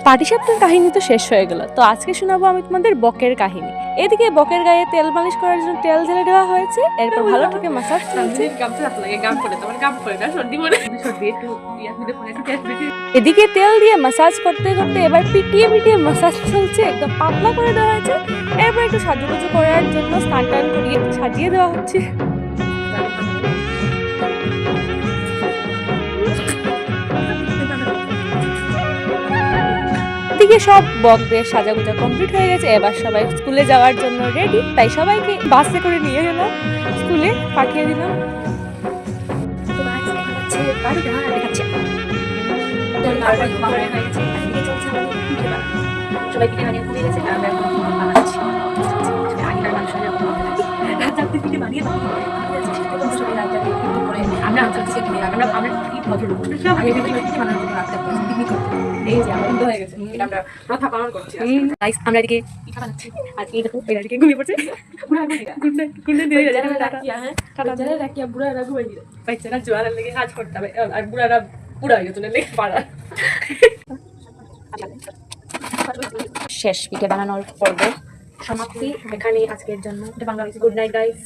পাটিসাপটার কাহিনী তো শেষ হয়ে গেল, তো আজকে শোনাবো আমি তোমাদের বকের কাহিনী। এদিকে বকের গায়ে তেল মালিশ করার জন্য তেল ঢেলে দেওয়া হয়েছে, এরপর ভালো থেকে মাসাজ চলছে। এদিকে তেল দিয়ে মাসাজ করতে করতে এবার পিটিয়ে পিটিয়ে মাসাজ চলছে, একদম পাতলা করে দেওয়া হয়েছে। এরপর একটু সাজুগুজু করার জন্য স্নান টান করিয়ে একটু সাজিয়ে দেওয়া হচ্ছে। এদিকে সব বকদের সাজাগুজা কমপ্লিট হয়ে গেছে, এবার সবাই স্কুলে যাওয়ার জন্য রেডি। তাই সবাইকে বাসে করে নিয়ে গেলাম, স্কুলে পাঠিয়ে দিলাম। সবাই পিঠে বানিয়ে ঘুমিয়ে গেছে, আমরা এখন বানাচ্ছি। আগেকার মানুষের রাত্রে পিঠে বানিয়ে আমরা আনসার কিনে আমরা কি ভদ্রলোক আগে পিঠে বানানোর জন্য রাস্তায় পিকনিক করতে এই যে আমরা হয়ে গেছে, এটা আমরা প্রথা পালন করছি। গাইস আমরা এদিকে পিঠা বানাচ্ছি আর এই দেখো এরা এদিকে ঘুমিয়ে পড়ছে। গুড নাইট দিয়ে যারা রাখিয়া হ্যাঁ টাটা যারা রাখিয়া বুড়ারা ঘুমিয়ে দিলে বাচ্চারা জোয়ারের লেগে কাজ করতে হবে আর বুড়ারা বুড়া হয়ে গেছে লেগে পাড়া। শেষ পিঠে বানানোর পর্ব সমাপ্তি এখানেই আজকের জন্য। এটা বাংলা গুড নাইট গাইস।